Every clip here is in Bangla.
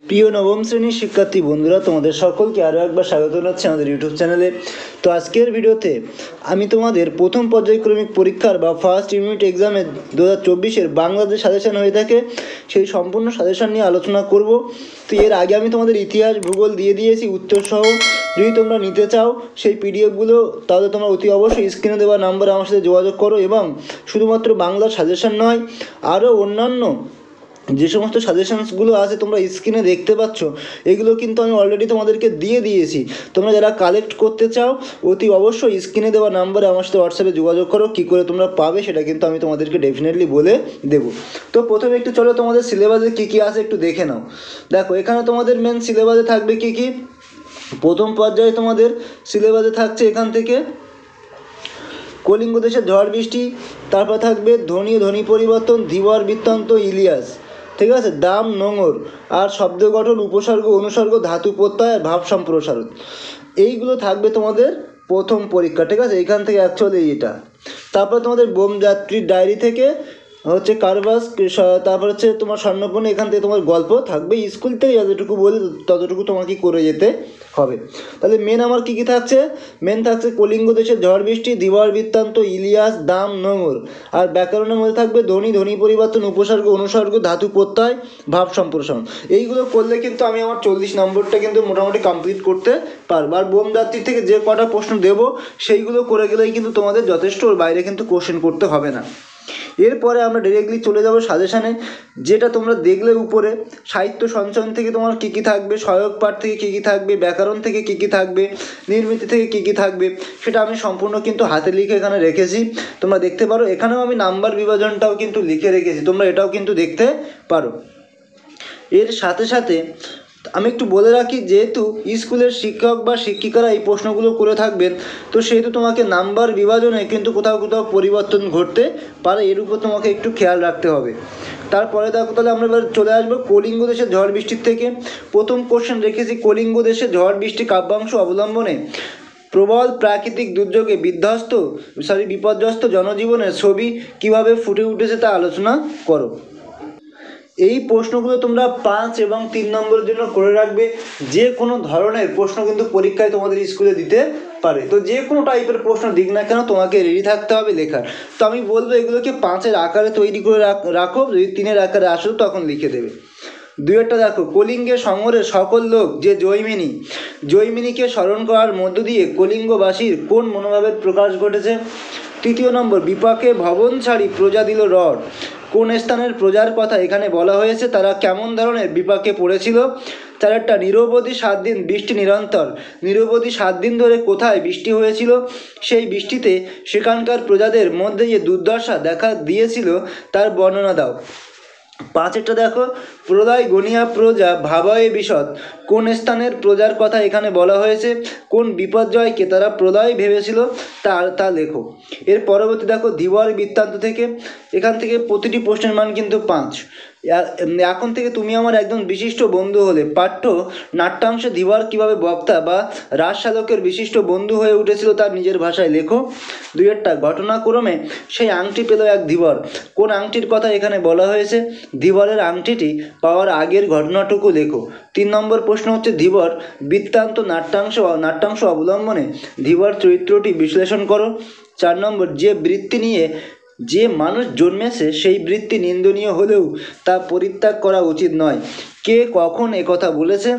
প্রিয় নবম শ্রেণীর শিক্ষার্থী বন্ধুরা, তোমাদের সকলকে আরও একবার স্বাগত জানাচ্ছি আমাদের ইউটিউব চ্যানেলে। তো আজকের ভিডিওতে আমি তোমাদের প্রথম পর্যায়ক্রমিক পরীক্ষার বা ফার্স্ট ইউনিট এক্সামে 2024-এর বাংলাদেশ সাজেশন হয়ে থাকে, সেই সম্পূর্ণ সাজেশন নিয়ে আলোচনা করব। তো এর আগে আমি তোমাদের ইতিহাস ভূগোল দিয়ে দিয়েছি উত্তরসহ। যদি তোমরা নিতে চাও সেই পিডিএফগুলো, তাহলে তোমরা অতি অবশ্যই স্ক্রিনে দেওয়া নাম্বারে আমার সাথে যোগাযোগ করো। এবং শুধুমাত্র বাংলার সাজেশন নয়, আরও অন্যান্য যে সমস্ত সাজেশনসগুলো আছে তোমরা স্ক্রিনে দেখতে পাচ্ছ, এগুলো কিন্তু আমি অলরেডি তোমাদেরকে দিয়ে দিয়েছি। তোমরা যারা কালেক্ট করতে চাও অতি অবশ্যই স্ক্রিনে দেওয়া নাম্বারে আমার সাথে হোয়াটসঅ্যাপে যোগাযোগ করো। কী করে তোমরা পাবে সেটা কিন্তু আমি তোমাদেরকে ডেফিনেটলি বলে দেবো। তো প্রথমে একটু চলো তোমাদের সিলেবাসে কী কী আছে একটু দেখে নাও। দেখো, এখানে তোমাদের মেন সিলেবাসে থাকবে কী কী। প্রথম পর্যায়ে তোমাদের সিলেবাসে থাকছে এখান থেকে কলিঙ্গ দেশের ঝড় বৃষ্টি, তারপর থাকবে ধ্বনি পরিবর্তন, ধীবর বৃত্তান্ত, ইলিয়াস, ঠিক আছে, দাম, নোঙর, আর শব্দ গঠন, উপসর্গ, অনুসর্গ, ধাতু প্রত্যয় আর ভাব সম্প্রসারণ। এইগুলো থাকবে তোমাদের প্রথম পরীক্ষা, ঠিক আছে। এইখান থেকে অ্যাকচুয়ালি এটা। তারপর তোমাদের বোম যাত্রীর ডায়েরি থেকে হচ্ছে কারবাস, তারপর হচ্ছে তোমার স্বর্ণপূর্ণ। এখান থেকে তোমার গল্প থাকবে। স্কুল থেকে যতটুকু বলি ততটুকু তোমাকে করে যেতে হবে। তাহলে মেন আমার কী কী থাকছে? মেন থাকছে কলিঙ্গ দেশের ঝড় বৃষ্টি, ধীবর বৃত্তান্ত, ইলিয়াস, দাম, নোঙর। আর ব্যাকরণের মধ্যে থাকবে ধ্বনি পরিবর্তন, উপসর্গ, অনুসর্গ, ধাতু প্রত্যয়, ভাব সম্প্রসারণ। এইগুলো করলে কিন্তু আমি আমার 40 নম্বরটা কিন্তু মোটামুটি কমপ্লিট করতে পারবো। আর বোম যাত্রী থেকে যে কটা প্রশ্ন দেবো সেইগুলো করে গেলেই কিন্তু তোমাদের যথেষ্ট, ওর বাইরে কিন্তু কোশ্চেন করতে হবে না। এরপরে আমরা ডিরেক্টলি চলে যাব সাজেশানে। যেটা তোমরা দেখলে উপরে, সাহিত্য সঞ্চয়ন থেকে তোমার কী কী থাকবে, সহায়ক পাঠ থেকে কী কী থাকবে, ব্যাকরণ থেকে কী কী থাকবে, নির্মিতি থেকে কী কী থাকবে, সেটা আমি সম্পূর্ণ কিন্তু হাতে লিখে এখানে রেখেছি। তোমরা দেখতে পারো। এখানেও আমি নাম্বার বিভাজনটাও কিন্তু লিখে রেখেছি, তোমরা এটাও কিন্তু দেখতে পারো। এর সাথে সাথে আমি একটু বলে রাখি, যেহেতু স্কুলের শিক্ষক বা শিক্ষিকারা এই প্রশ্নগুলো করে থাকবেন, তো সেহেতু তোমাকে নাম্বার বিভাজনে কিন্তু কোথাও কোথাও পরিবর্তন ঘটতে পারে, এর উপর তোমাকে একটু খেয়াল রাখতে হবে। তারপরে দেখো, তাহলে আমরা এবার চলে আসবো কলিঙ্গ দেশের ঝড় বৃষ্টির থেকে। প্রথম কোশ্চেন রেখেছি, কলিঙ্গ দেশের ঝড় বৃষ্টি কাব্যাংশ অবলম্বনে প্রবল প্রাকৃতিক দুর্যোগে বিপর্যস্ত জনজীবনের ছবি কিভাবে ফুটে উঠেছে তা আলোচনা করো। এই প্রশ্নগুলো তোমরা 5 এবং 3 নম্বরের জন্য করে রাখবে। যে কোনো ধরনের প্রশ্ন কিন্তু পরীক্ষায় তোমাদের স্কুলে দিতে পারে। তো যে কোনো টাইপের প্রশ্ন দিক না কেন, তোমাকে রেডি থাকতে হবে লেখার। তো আমি বলবো এগুলোকে 5-এর আকারে তৈরি করে রাখো, যদি 3-এর আকারে আসো তখন লিখে দেবে। 2-একটা দেখো, কলিঙ্গের সমরের সকল লোক যে জৈমিনীকে স্মরণ করার মধ্য দিয়ে কলিঙ্গবাসীর কোন মনোভাবের প্রকাশ ঘটেছে। 3 নম্বর, বিপাকে ভবন ছাড়ি প্রজা দিল রড। কোন স্থানের প্রজার কথা এখানে বলা হয়েছে, তারা কেমন ধরনের বিপাকে পড়েছিল। 4-একটা, নিরবধি 7 দিন বৃষ্টি নিরন্তর। নিরবধি 7 দিন ধরে কোথায় বৃষ্টি হয়েছিল, সেই বৃষ্টিতে সেখানকার প্রজাদের মধ্যে যে দুর্দশা দেখা দিয়েছিল তার বর্ণনা দাও। 5-একটা দেখো, প্রলয় গণিয়া প্রজা ভাবয়ে বিশদ। কোন স্থানের প্রজার কথা এখানে বলা হয়েছে, কোন বিপর্যয়কে তারা প্রলয় ভেবেছিল তা লেখো। এর পরবর্তী দেখো, ধীবর বৃত্তান্ত থেকে। এখান থেকে প্রতিটি প্রশ্নের মান কিন্তু 5। এখন থেকে তুমি আমার একজন বিশিষ্ট বন্ধু হলে, পাঠ্য নাট্যাংশে ধীবর কীভাবে বক্তা বা রাজসাধকের বিশিষ্ট বন্ধু হয়ে উঠেছিল তার নিজের ভাষায় লেখো। 2-একটা, ঘটনাক্রমে সেই আংটি পেল এক ধীবর। কোন আংটির কথা এখানে বলা হয়েছে, ধীবরের আংটিটি পাওয়ার আগের ঘটনাটুকু লেখো। 3 নম্বর প্রশ্ন হচ্ছে, ধীবর বৃত্তান্ত নাট্যাংশ অবলম্বনে ধীবর চরিত্রটি বিশ্লেষণ করো। 4 নম্বর, যে বৃত্তি নিয়ে যে মানুষ জন্মেছে সেই বৃত্তি নিন্দনীয় হলেও তা পরিত্যাগ করা উচিত নয়। কে কখন একথা বলেছে,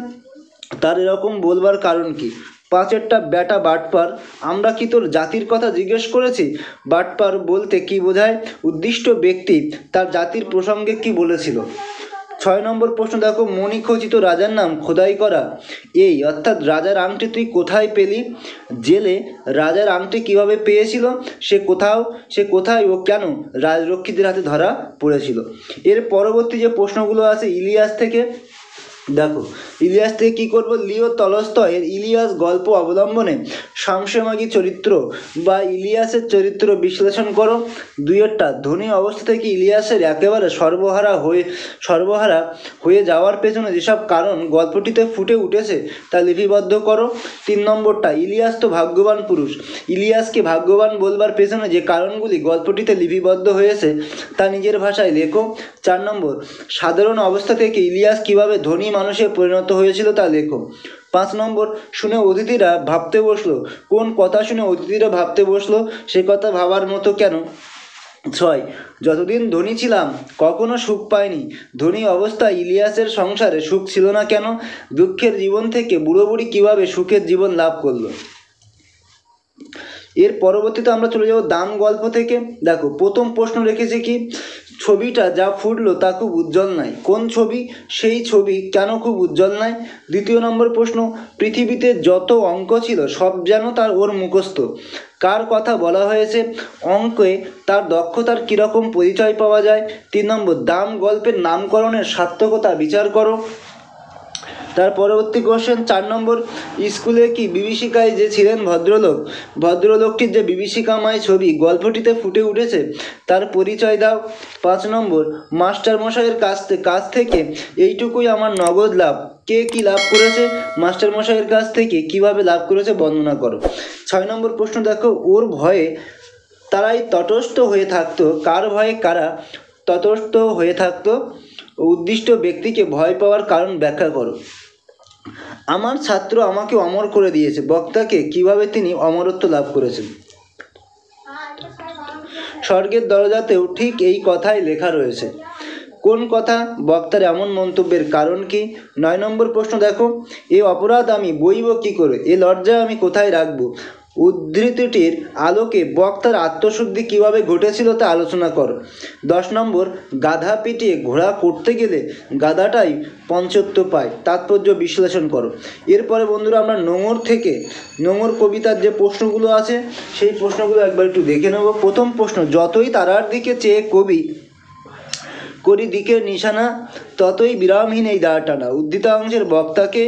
তার এরকম বলবার কারণ কি। 5-একটা, ব্যাটা বাটপার, আমরা কি তোর জাতির কথা জিজ্ঞেস করেছি। বাটপার বলতে কি বোঝায়, উদ্দিষ্ট ব্যক্তি তার জাতির প্রসঙ্গে কি বলেছিল। 6 নম্বর প্রশ্ন দেখো, মণিখচিত রাজার নাম খোদাই করা। এই অর্থাৎ রাজার আংটি তুই কোথায় পেলি। জেলে রাজার আংটি কিভাবে পেয়েছিল, সে কোথায় ও কেন রাজরক্ষীদের হাতে ধরা পড়েছিল। এর পরবর্তী যে প্রশ্নগুলো আছে ইলিয়াস থেকে, দেখো ইলিয়াস থেকে কী করবো, লিও তলস্তয়ের ইলিয়াস গল্প অবলম্বনে সংশয়মাগী চরিত্র বা ইলিয়াসের চরিত্র বিশ্লেষণ করো। 2-একটা, ধনী অবস্থা থেকে ইলিয়াসের একেবারে সর্বহারা হয়ে যাওয়ার পেছনে যেসব কারণ গল্পটিতে ফুটে উঠেছে তা লিপিবদ্ধ করো। 3 নম্বরটা, ইলিয়াস তো ভাগ্যবান পুরুষ। ইলিয়াসকে ভাগ্যবান বলবার পেছনে যে কারণগুলি গল্পটিতে লিপিবদ্ধ হয়েছে তা নিজের ভাষায় লেখো। 4 নম্বর, সাধারণ অবস্থা থেকে ইলিয়াস কীভাবে ধনী মানুষে পরিণত হয়েছিল তা লেখো। 5 নম্বর, শুনে অতিথিরা ভাবতে বসলো। কোন কথা শুনে অতিথিরা ভাবতে বসলো, সে কথা ভাবার মতো কেন? 6, যতদিন ধনী ছিলাম কখনো সুখ পাইনি। ধনী অবস্থায় ইলিয়াসের সংসারে সুখ ছিল না কেন? দুঃখের জীবন থেকে বুড়ো বুড়ি কীভাবে সুখের জীবন লাভ করলো? এর পরবর্তীতে আমরা চলে যাব দাম গল্প থেকে। দেখো, প্রথম প্রশ্ন রেখেছে কি, ছবিটা যা ফুটলো তা খুব উজ্জ্বল নয়। কোন ছবি? সেই ছবি কেন খুব উজ্জ্বল নয়? দ্বিতীয় নম্বর প্রশ্ন, পৃথিবীতে যত অঙ্ক ছিল সব যেন ওর মুখস্থ। কার কথা বলা হয়েছে? অঙ্কে তার দক্ষতার কীরকম পরিচয় পাওয়া যায়? 3 নম্বর, দাম গল্পের নামকরণের সার্থকতা বিচার করো। তার পরবর্তী কোশ্চেন 4 নম্বর, স্কুলে কি বিভীষিকায় যে ছিলেন ভদ্রলোকটির যে বিভীষিকাময় ছবি গল্পটিতে ফুটে উঠেছে তার পরিচয় দাও। 5 নম্বর, মাস্টারমশাইয়ের কাছ থেকে এইটুকুই আমার নগদ লাভ। কে কি লাভ করেছে? মাস্টারমশাইয়ের কাছ থেকে কিভাবে লাভ করেছে বর্ণনা করো। 6 নম্বর প্রশ্ন দেখো, ওর ভয়ে তারাই তটস্থ হয়ে থাকতো। কার ভয়ে কারা তটস্থ হয়ে থাকতো? উদ্দিষ্ট ব্যক্তিকে ভয় পাওয়ার কারণ ব্যাখ্যা করো। আমার ছাত্র আমাকে অমর করে দিয়েছে, বক্তাকে কিভাবে তিনি অমরত্ব লাভ করেছেন? স্বর্গের দরজাতেও ঠিক এই কথাই লেখা রয়েছে। কোন কথা? বক্তার এমন মন্তব্যের কারণ কি? 9 নম্বর প্রশ্ন দেখো, এ অপরাধ আমি বইব কী করে, এ লজ্জা আমি কোথায় রাখবো? উদ্ধৃতিটির আলোকে বক্তার আত্মশুদ্ধি কিভাবে ঘটেছিল তা আলোচনা করো। 10 নম্বর, গাধা পিটিয়ে ঘোড়া করতে গেলে গাধাটাই পঞ্চত্ব পায়, তাৎপর্য বিশ্লেষণ করো। এরপরে বন্ধুরা আমরা নোঙর কবিতার যে প্রশ্নগুলো আছে সেই প্রশ্নগুলো একবার একটু দেখে নেব। প্রথম প্রশ্ন, যতই তারার দিকে চেয়ে কবি করি দিকের নিশানা ততই বিরামহীন এই দ্বার টানা। উদ্ধৃতাংশের বক্তাকে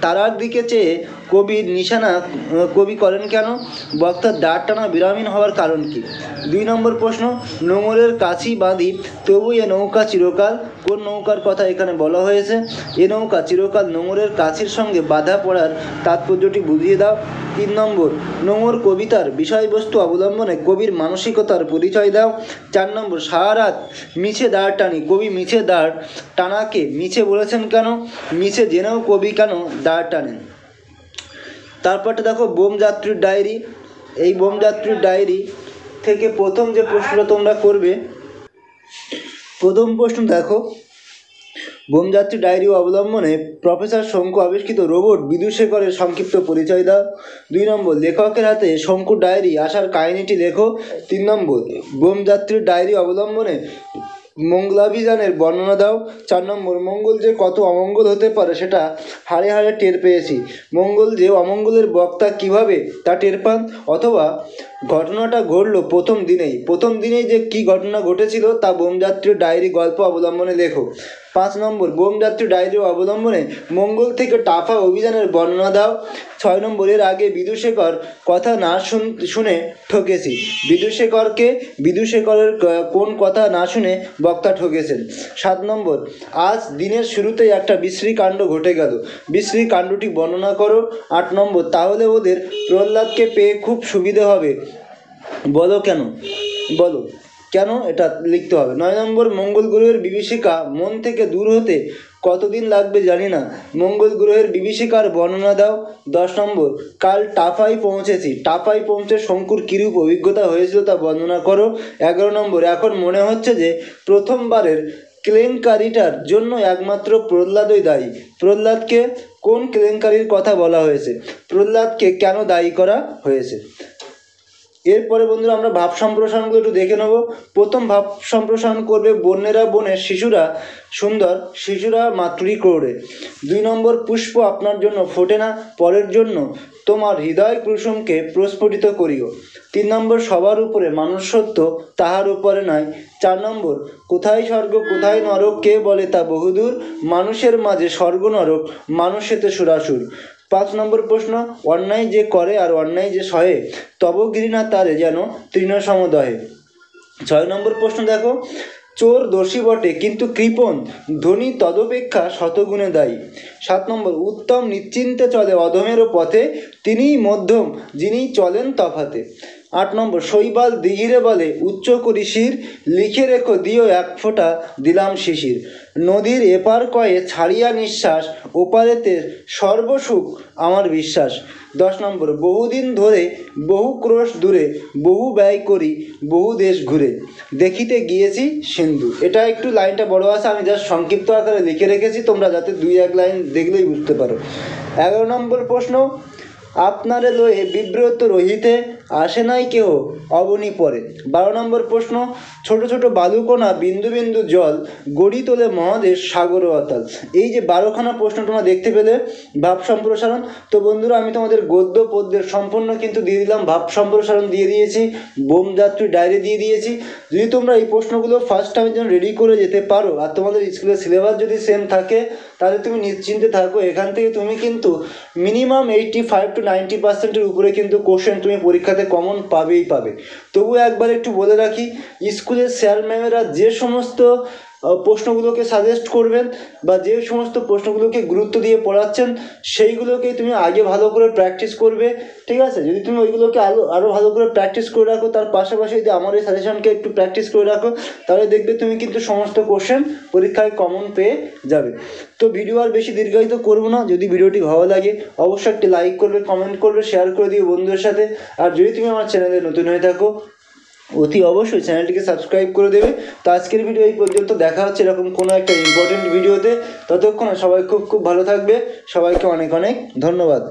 তারার দিকে চেয়ে কবির নিশানা কবি করেন কেন? বক্তার দাঁড় টানা বিরামহীন হওয়ার কারণ কি? 2 নম্বর প্রশ্ন, নোঙরের কাছি বাঁধি তবু এ নৌকা চিরকাল। কোন নৌকার কথা এখানে বলা হয়েছে? এ নৌকা চিরকাল নোঙরের কাছির সঙ্গে বাধা পড়ার তাৎপর্যটি বুঝিয়ে দাও। 3 নম্বর, নোঙর কবিতার বিষয়বস্তু অবলম্বনে কবির মানসিকতার পরিচয় দাও। 4 নম্বর, সারা রাত মিছে দাঁড় টানি, কবি মিছে দাঁড় টানাকে মিছে বলেছেন কেন? মিছে জেনেও কবি কেন দাঁড় টানেন? তারপরটা দেখো, বোমযাত্রীর ডায়েরি। এই বোমযাত্রীর ডায়েরি থেকে প্রথম যে প্রশ্নটা তোমরা করবে, প্রথম প্রশ্ন দেখো, বোমযাত্রী ডায়েরি অবলম্বনে প্রফেসর শঙ্কু আবিষ্কৃত রোবট বিদুশেখরের সংক্ষিপ্ত পরিচয় দাও। 2 নম্বর, লেখকের হাতে শঙ্কুর ডায়েরি আসার কাহিনীটি লেখো। 3 নম্বর, বোমযাত্রীর ডায়েরি অবলম্বনে মঙ্গলাভিযানের বর্ণনা দাও। 4 নম্বর, মঙ্গল যে কত অমঙ্গল হতে পারে সেটা হাড়ে হাড়ে টের পেয়েছি। মঙ্গল যে অমঙ্গলের বক্তা কিভাবে তা টের পান? অথবা ঘটনাটা ঘটল প্রথম দিনেই যে কী ঘটনা ঘটেছিল তা বোমযাত্রীর ডায়েরি গল্প অবলম্বনে লেখো। 5 নম্বর, বোমযাত্রী ডায়েরি অবলম্বনে মঙ্গল থেকে টাফা অভিযানের বর্ণনা দাও। 6 নম্বর, এর আগে বিদুশেখর কথা না শুনে ঠকেছি। বিদুশেখরের কোন কথা না শুনে বক্তা ঠকেছেন? 7 নম্বর, আজ দিনের শুরুতেই একটা বিশ্রী কাণ্ড ঘটে গেল, বিশ্রী কাণ্ডটি বর্ণনা করো। 8 নম্বর, তাহলে ওদের প্রহ্লাদকে পেয়ে খুব সুবিধে হবে, বলো কেন এটা লিখতে হবে। 9 নম্বর, মঙ্গল গ্রহের বিভীষিকা মন থেকে দূর হতে কতদিন লাগবে জানি না, মঙ্গল গ্রহের বিভীষিকার বর্ণনা দাও। 10 নম্বর, কাল টাফায় পৌঁছে শঙ্কুর কিরূপ অভিজ্ঞতা হয়েছিল তা বর্ণনা করো। 11 নম্বর, এখন মনে হচ্ছে যে প্রথমবারের কেলেঙ্কারিটার জন্য একমাত্র প্রহ্লাদই দায়ী। প্রহ্লাদকে কোন কেলেঙ্কারির কথা বলা হয়েছে? প্রহ্লাদকে কেন দায়ী করা হয়েছে? এরপরে বন্ধুরা আমরা ভাব সম্প্রসারণগুলো একটু দেখে নেব। প্রথম ভাব সম্প্রসারণ করবে বন্যেরা বনের শিশুরা সুন্দর, শিশুরা মাতৃ ক্রোড়ে। 2 নম্বর, পুষ্প আপনার জন্য ফোটে না, পরের জন্য তোমার হৃদয় কুসুমকে প্রস্ফুটিত করিও। 3 নম্বর, সবার উপরে মানুষ সত্য, তাহার উপরে নয়। 4 নম্বর, কোথায় স্বর্গ কোথায় নরক কে বলে তা বহুদূর, মানুষের মাঝে স্বর্গ নরক, মানুষেতে সুরাসুর। 5 নম্বর প্রশ্ন, অন্যায় যে করে আর অন্যায় যে সহে তব ঘৃণা তারে যেন তৃণ সমদহে। 6 নম্বর প্রশ্ন দেখো, চোর দোষী বটে কিন্তু কৃপণ, ধনী তদপেক্ষা শতগুণে দায়ী। 7 নম্বর, উত্তম নিশ্চিন্তে চলে অধমেরও পথে, তিনিই মধ্যম যিনি চলেন তফাতে। 8 নম্বর শৈবাল দিঘিরে বলে উচ্চ করি শির, লিখে রেখো দিও এক ফোঁটা দিলাম শিশির। নদীর এপার কয়ে ছাড়িয়া নিঃশ্বাস, ওপারেতে সর্বসুখ আমার বিশ্বাস। 10 নম্বর বহুদিন ধরে বহু ক্রোশ দূরে, বহু ব্যয় করি বহু দেশ ঘুরে, দেখিতে গিয়েছি সিন্ধু। এটা একটু লাইনটা বড় আছে, আমি জাস্ট সংক্ষিপ্ত আকারে লিখে রেখেছি, তোমরা যাতে 2-1 লাইন দেখলেই বুঝতে পারো। 11 নম্বর প্রশ্ন আপনারে লয়ে বিব্রত রহিতে, আসে নাই কেহ অবনী পরে। 12 নম্বর প্রশ্ন ছোট ছোট বালুকণা বিন্দু বিন্দু জল, গড়ি তোলে মহাদেশ সাগর ও অতল। এই যে 12খানা প্রশ্ন তোমরা দেখতে পেলে ভাব সম্প্রসারণ। তো বন্ধুরা আমি তোমাদের গদ্য পদ্যের সম্পূর্ণ কিন্তু দিয়ে দিলাম, ভাব সম্প্রসারণ দিয়ে দিয়েছি, বোমযাত্রী ডায়েরি দিয়ে দিয়েছি। যদি তোমরা এই প্রশ্নগুলো ফার্স্ট টাইমের জন্য রেডি করে যেতে পারো আর তোমাদের স্কুলের সিলেবাস যদি সেম থাকে, তাহলে তুমি নিশ্চিন্তে থাকো, এখান থেকে তুমি কিন্তু মিনিমাম 85 to 90% উপরে কিন্তু কোশ্চেন তুমি পরীক্ষাতে কমন পাবেই পাবে। তবু একবার একটু বলে রাখি, স্কুলের স্যার ম্যামেরা যে সমস্ত প্রশ্নগুলোকে সাজেস্ট করবেন বা যে সমস্ত প্রশ্নগুলোকে গুরুত্ব দিয়ে পড়াচ্ছেন, সেইগুলোকেই তুমি আগে ভালো করে প্র্যাকটিস করবে, ঠিক আছে? যদি তুমি ওইগুলোকে আরও ভালো করে প্র্যাকটিস করে রাখো, তার পাশাপাশি যদি আমার এই সাজেশনকে একটু প্র্যাকটিস করে রাখো, তাহলে দেখবে তুমি কিন্তু সমস্ত কোশ্চেন পরীক্ষায় কমন পেয়ে যাবে। তো ভিডিও আর বেশি দীর্ঘায়িত করবো না। যদি ভিডিওটি ভালো লাগে অবশ্যই একটি লাইক করবে, কমেন্ট করবে, শেয়ার করে দিও বন্ধুদের সাথে। আর যদি তুমি আমার চ্যানেলে নতুন হয়ে থাকো অতি অবশ্যই চ্যানেলটিকে সাবস্ক্রাইব করে দেবে। তো আজকের ভিডিও এই পর্যন্ত, দেখা হচ্ছে এরকম কোনো একটা ইম্পর্টেন্ট ভিডিওতে। ততক্ষণ সবাই খুব খুব ভালো থাকবে। সবাইকে অনেক অনেক ধন্যবাদ।